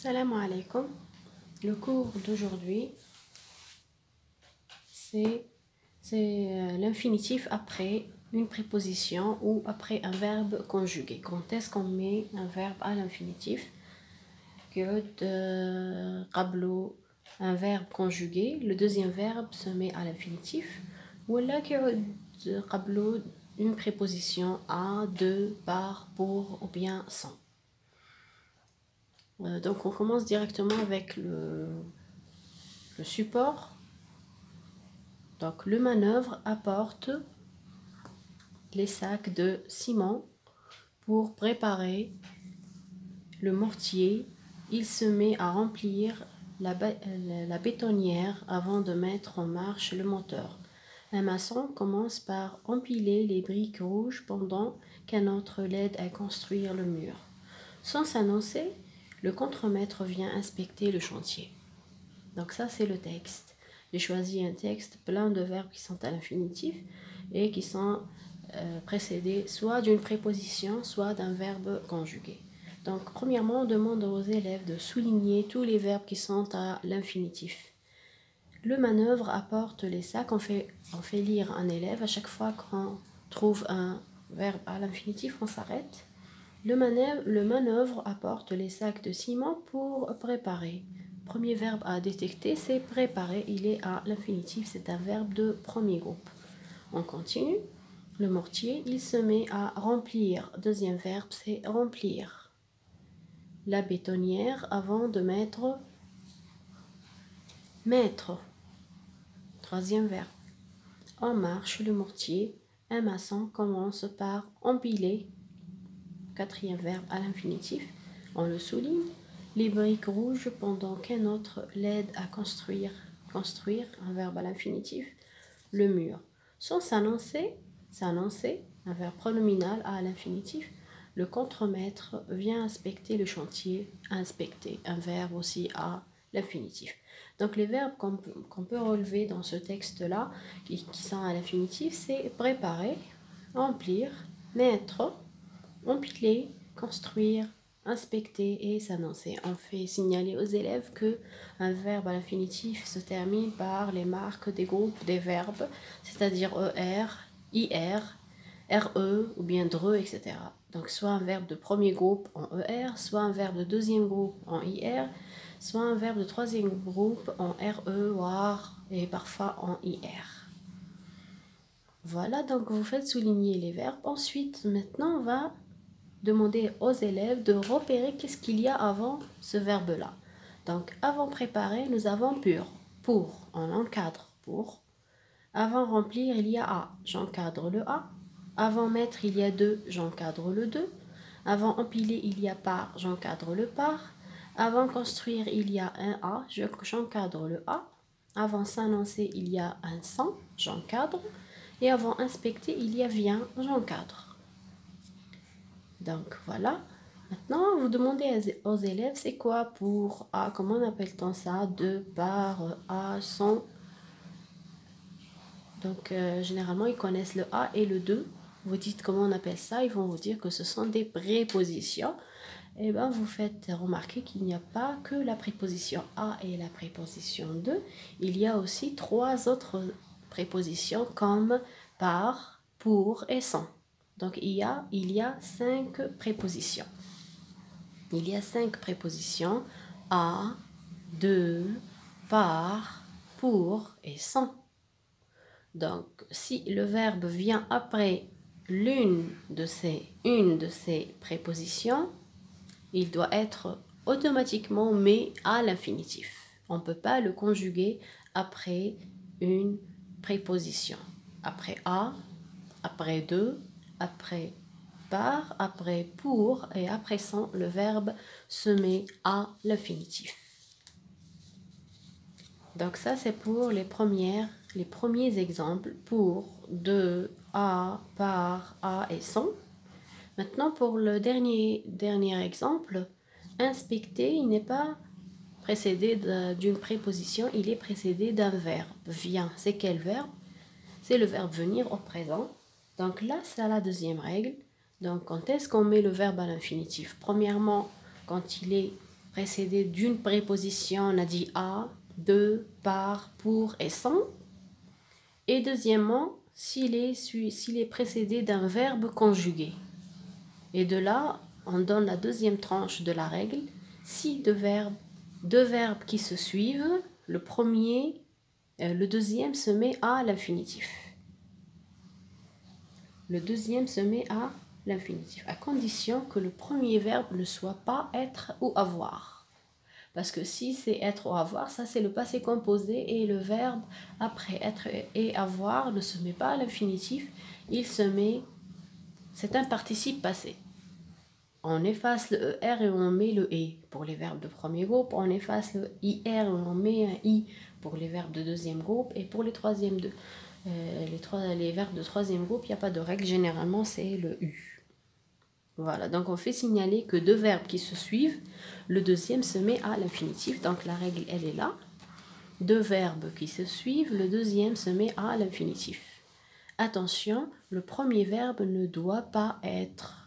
Salam alaikum. Le cours d'aujourd'hui, c'est l'infinitif après une préposition ou après un verbe conjugué. Quand est-ce qu'on met un verbe à l'infinitif? Un verbe conjugué, le deuxième verbe se met à l'infinitif. Ou là, une préposition à, de, par, pour ou bien sans. Donc on commence directement avec le support. Donc le manœuvre apporte les sacs de ciment pour préparer le mortier. Il se met à remplir la bétonnière avant de mettre en marche le moteur. Un maçon commence par empiler les briques rouges pendant qu'un autre l'aide à construire le mur. Sans s'annoncer, le contremaître vient inspecter le chantier. Donc ça, c'est le texte. J'ai choisi un texte plein de verbes qui sont à l'infinitif et qui sont précédés soit d'une préposition, soit d'un verbe conjugué. Donc, premièrement, on demande aux élèves de souligner tous les verbes qui sont à l'infinitif. Le manœuvre apporte les sacs. On fait lire un élève. À chaque fois qu'on trouve un verbe à l'infinitif, on s'arrête. Le manœuvre apporte les sacs de ciment pour préparer. Premier verbe à détecter, c'est préparer. Il est à l'infinitif, c'est un verbe de premier groupe. On continue. Le mortier, il se met à remplir. Deuxième verbe, c'est remplir. La bétonnière, avant de mettre. Troisième verbe. En marche, le mortier. Un maçon commence par empiler. Quatrième verbe à l'infinitif. On le souligne. Les briques rouges pendant qu'un autre l'aide à construire, un verbe à l'infinitif, le mur. Sans s'annoncer, un verbe pronominal à l'infinitif, le contremaître vient inspecter le chantier, inspecter, un verbe aussi à l'infinitif. Donc les verbes qu'on peut relever dans ce texte-là, qui sont à l'infinitif, c'est préparer, remplir, mettre, empiler, construire, inspecter et s'annoncer. On fait signaler aux élèves que un verbe à l'infinitif se termine par les marques des groupes des verbes, c'est-à-dire ER, IR, RE ou bien DRE, etc. Donc soit un verbe de premier groupe en ER, soit un verbe de deuxième groupe en IR, soit un verbe de troisième groupe en RE, WAR et parfois en IR. Voilà, donc vous faites souligner les verbes. Ensuite, maintenant, on va demander aux élèves de repérer qu'est-ce qu'il y a avant ce verbe-là. Donc, avant préparer, nous avons pour, on encadre pour. Avant remplir, il y a à, j'encadre le à. Avant mettre, il y a de, j'encadre le de. Avant empiler, il y a par, j'encadre le par. Avant construire, il y a un à, j'encadre le à. Avant s'annoncer, il y a un sans, j'encadre. Et avant inspecter, il y a vient, j'encadre. Donc voilà. Maintenant, vous demandez aux élèves, c'est quoi pour à, comment on appelle-t-on ça, de, par, à, sans. Donc généralement, ils connaissent le à et le de. Vous dites comment on appelle ça, ils vont vous dire que ce sont des prépositions. Et bien, vous faites remarquer qu'il n'y a pas que la préposition à et la préposition de. Il y a aussi trois autres prépositions comme par, pour et sans. Donc, il y a 5 prépositions. Il y a 5 prépositions à, de, par, pour et sans. Donc, si le verbe vient après une de ces prépositions, il doit être automatiquement mis à l'infinitif. On ne peut pas le conjuguer après une préposition. Après à, après de, après par, après pour et après sans, le verbe se met à l'infinitif. Donc ça, c'est pour les premiers exemples, pour, de, à, par, à et sans. Maintenant, pour le dernier exemple, inspecter, il n'est pas précédé d'une préposition, il est précédé d'un verbe. Vient, c'est quel verbe? C'est le verbe venir au présent. Donc là, c'est la deuxième règle. Donc, quand est-ce qu'on met le verbe à l'infinitif? Premièrement, quand il est précédé d'une préposition, on a dit à, de, par, pour et sans. Et deuxièmement, s'il est précédé d'un verbe conjugué. Et de là, on donne la deuxième tranche de la règle. Si deux verbes qui se suivent, le deuxième se met à l'infinitif. Le deuxième se met à l'infinitif, à condition que le premier verbe ne soit pas être ou avoir. Parce que si c'est être ou avoir, ça c'est le passé composé et le verbe après être et avoir ne se met pas à l'infinitif, c'est un participe passé. On efface le ER et on met le E pour les verbes de premier groupe, on efface le IR et on met un I pour les verbes de deuxième groupe, et pour les verbes de troisième groupe, il n'y a pas de règle, généralement c'est le U. Voilà, donc on fait signaler que deux verbes qui se suivent, le deuxième se met à l'infinitif, donc la règle elle est là. Deux verbes qui se suivent, le deuxième se met à l'infinitif. Attention, le premier verbe ne doit pas être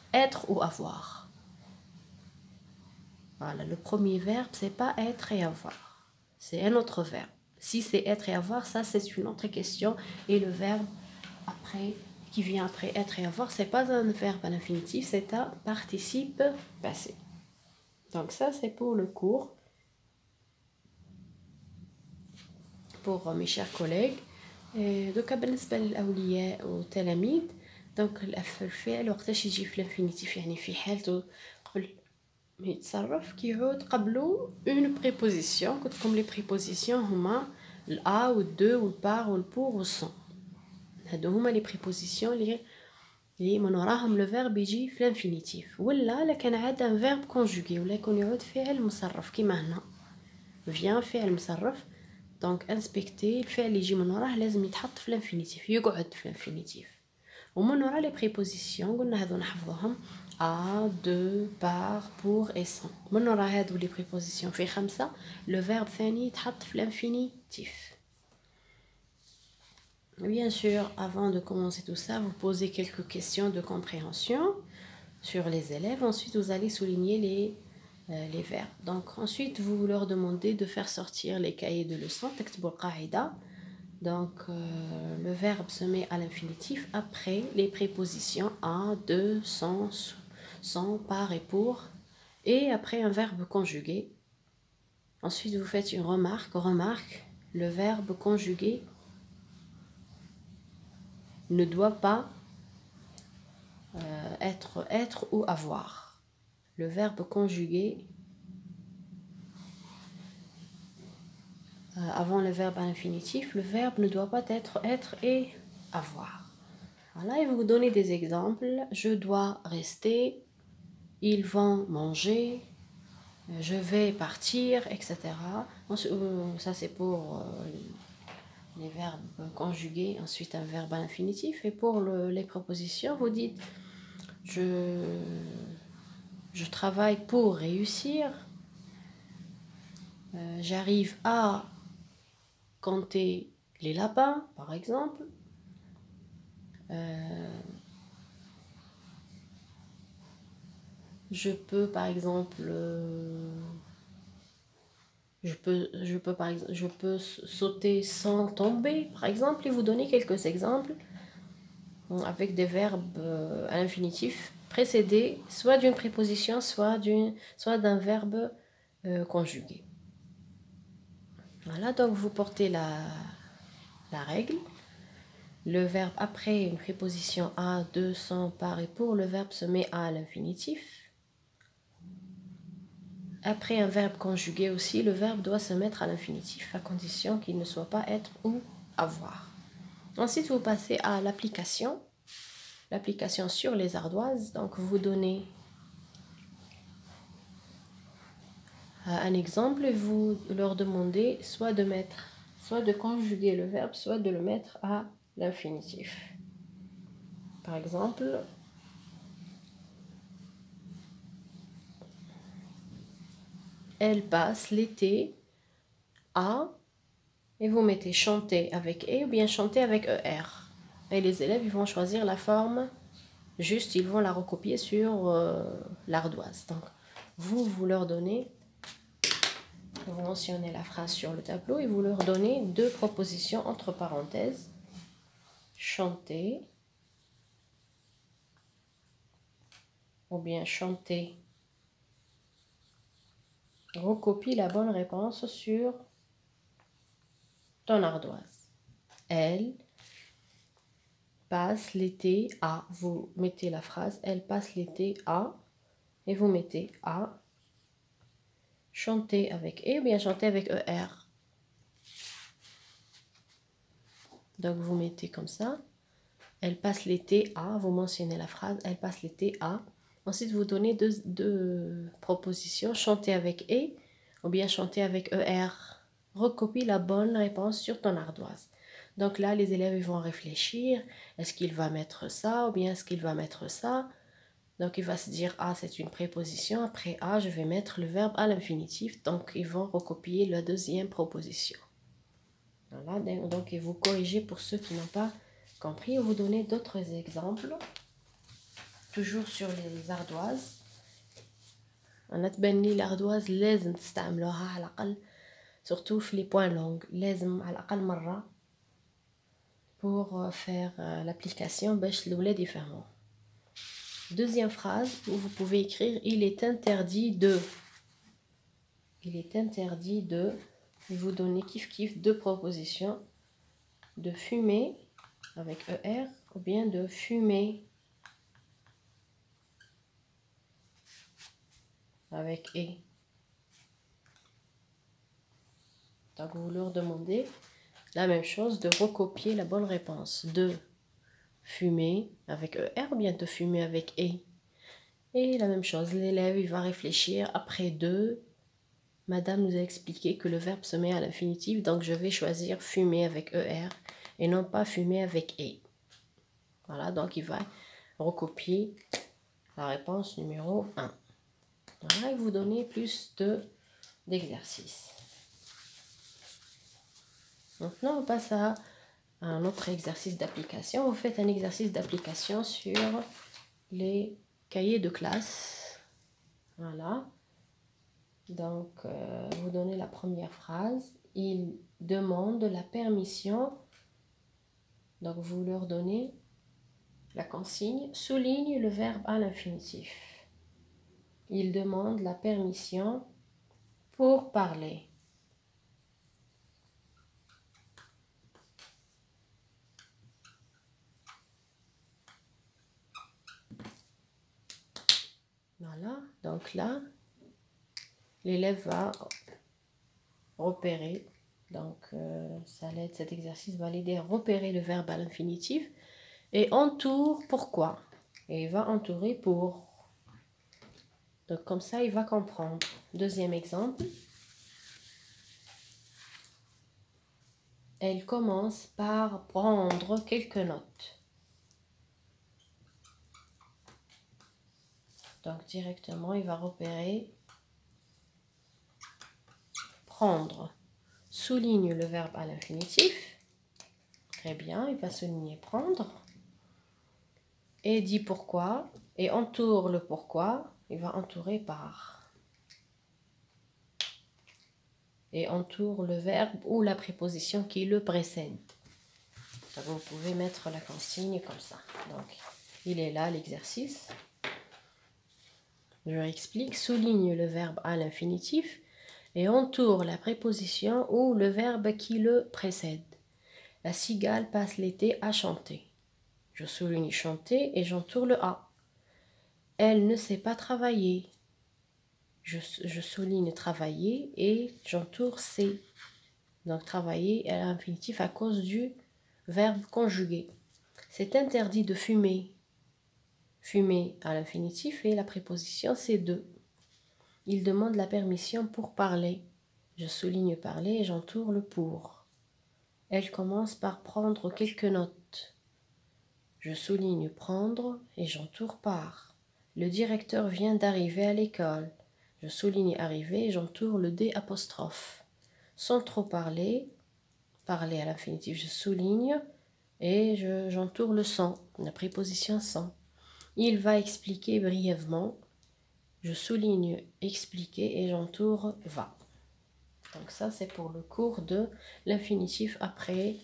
être ou avoir. Voilà, le premier verbe, c'est pas être et avoir. C'est un autre verbe. Si c'est être et avoir, ça c'est une autre question. Et le verbe qui vient après être et avoir, c'est pas un verbe à l'infinitif, c'est un participe passé. Donc ça c'est pour le cours. Pour mes chers collègues. دوكا بالنسبة للأولياء والتلاميذ، دونك الفعل وقتاش يجي في الانفينيتيف، يعني في حالته قبل ما يتصرف كيعود قبله اون بريبوزيسيون. قلت لكم لي بريبوزيسيون هما الأ والدو والبار والبور والسون. هادو هما لي بريبوزيسيون اللي من وراهم لو فيرب يجي في الانفينيتيف، ولا كان عاد ان فيرب كونجوغي ولا يكون يعود فعل مصرف كيما هنا فيان فعل مصرف. دونك انسبكتي الفعل اللي يجي من وراه لازم يتحط في الانفينيتيف، يقعد في الانفينيتيف. ومن ورا لي بريبوزيسيون قلنا هذو نحفظوهم ا دو بار بور اي سون. من ورا هذو لي بريبوزيسيون في 5 لو فيرب ثاني يتحط في الانفينيتيف. Bien sûr, avant de commencer tout ça, vous posez quelques questions de compréhension sur les élèves. Ensuite, vous allez souligner les verbes. Donc ensuite vous leur demandez de faire sortir les cahiers de leçons. Donc le verbe se met à l'infinitif après les prépositions à, de, sans, par et pour, et après un verbe conjugué. Ensuite vous faites une remarque, le verbe conjugué ne doit pas être ou avoir. Le verbe conjugué avant le verbe à l'infinitif, le verbe ne doit pas être et avoir. Voilà, et vous donnez des exemples. Je dois rester, ils vont manger, je vais partir, etc. Ça c'est pour les verbes conjugués. Ensuite un verbe à l'infinitif. Et pour les prépositions, vous dites je travaille pour réussir, j'arrive à compter les lapins, par exemple. Je peux par exemple je peux sauter sans tomber, par exemple, et vous donner quelques exemples avec des verbes à l'infinitif précédés soit d'une préposition, soit d'un verbe conjugué. Voilà, donc vous portez la règle. Le verbe après une préposition à, de, sans, par et pour, le verbe se met à l'infinitif. Après un verbe conjugué aussi, le verbe doit se mettre à l'infinitif, à condition qu'il ne soit pas être ou avoir. Ensuite, vous passez à l'application sur les ardoises. Donc, vous donnez un exemple et vous leur demandez soit de conjuguer le verbe, soit de le mettre à l'infinitif. Par exemple, elle passe l'été à, et vous mettez chanter avec et ou bien chanter avec ER. Et les élèves ils vont choisir la forme Juste, ils vont la recopier sur l'ardoise. Donc, vous leur donnez, vous mentionnez la phrase sur le tableau et vous leur donnez deux propositions entre parenthèses. Chanter ou bien chanter. Recopie la bonne réponse sur ton ardoise. Elle passe l'été à. Vous mettez la phrase. Elle passe l'été à. Et vous mettez à. Chanter avec E ou bien chanter avec ER. Donc vous mettez comme ça. Elle passe l'été à. Vous mentionnez la phrase. Elle passe l'été à. Ensuite vous donnez deux propositions. Chanter avec E ou bien chanter avec ER. Recopie la bonne réponse sur ton ardoise. Donc là, les élèves ils vont réfléchir. Est-ce qu'il va mettre ça ou bien est-ce qu'il va mettre ça? Donc il va se dire, ah, c'est une préposition. Après A, je vais mettre le verbe à l'infinitif. Donc ils vont recopier la deuxième proposition. Voilà, donc et vous corrigez pour ceux qui n'ont pas compris. Vous donnez d'autres exemples. Toujours sur les ardoises. أنا تبان لي l'ardoise لازم تستعملوها على الأقل surtout في les points longs لازم على الأقل مرة pour faire l'application باش الأولاد يفهموا. Deuxième phrase où vous pouvez écrire il est interdit de. Il est interdit de. Et vous donnez kiff deux propositions de fumer avec ER ou bien de fumer avec E. Donc vous leur demandez la même chose, de recopier la bonne réponse. De fumer avec ER ou bien de fumer avec E. Et la même chose, l'élève il va réfléchir après de. Madame nous a expliqué que le verbe se met à l'infinitif, donc je vais choisir fumer avec ER et non pas fumer avec E. Voilà, donc il va recopier la réponse numéro 1. Voilà, et vous donnez plus d'exercices. Maintenant, on passe à un autre exercice d'application. Vous faites un exercice d'application sur les cahiers de classe. Voilà. Donc, vous donnez la première phrase. Il demande la permission. Donc, vous leur donnez la consigne. Souligne le verbe à l'infinitif. Il demande la permission pour parler. Voilà, donc là, l'élève va repérer, donc cet exercice va l'aider à repérer le verbe à l'infinitif et entoure pourquoi. Et il va entourer pour. Donc comme ça, il va comprendre. Deuxième exemple. Elle commence par prendre quelques notes. Donc directement, il va repérer prendre. Souligne le verbe à l'infinitif. Très bien, il va souligner prendre. Et dit pourquoi. Et entoure le pourquoi. Il va entourer par. Et entoure le verbe ou la préposition qui le précède. Donc vous pouvez mettre la consigne comme ça. Donc il est là l'exercice. Je explique. Souligne le verbe à l'infinitif et entoure la préposition ou le verbe qui le précède. La cigale passe l'été à chanter. Je souligne chanter et j'entoure le A. Elle ne sait pas travailler. Je souligne travailler et j'entoure C. Donc travailler à l'infinitif à cause du verbe conjugué. C'est interdit de fumer. Fumer à l'infinitif et la préposition c'est de. Il demande la permission pour parler. Je souligne parler et j'entoure le pour. Elle commence par prendre quelques notes. Je souligne prendre et j'entoure par. Le directeur vient d'arriver à l'école. Je souligne arriver et j'entoure le D apostrophe. Sans trop parler, parler à l'infinitif, je souligne et j'entoure le sans, la préposition sans. Il va expliquer brièvement. Je souligne expliquer et j'entoure va. Donc ça, c'est pour le cours de l'infinitif après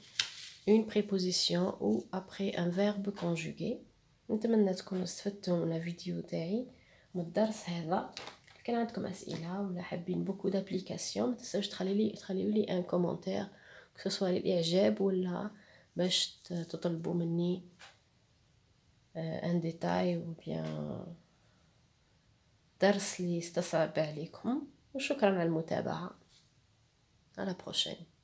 une préposition ou après un verbe conjugué. نتمنى تكونوا استفدتوا من الفيديو تاعي من الدرس هذا. كان عندكم اسئله ولا حابين بوكو دابليكاسيون ما تنساوش تخليوا لي ان كومونتير كسوا للاعجاب ولا باش تطلبوا مني ان ديتاي او بيان درس اللي استصعب عليكم. وشكرا على المتابعه. À la prochaine.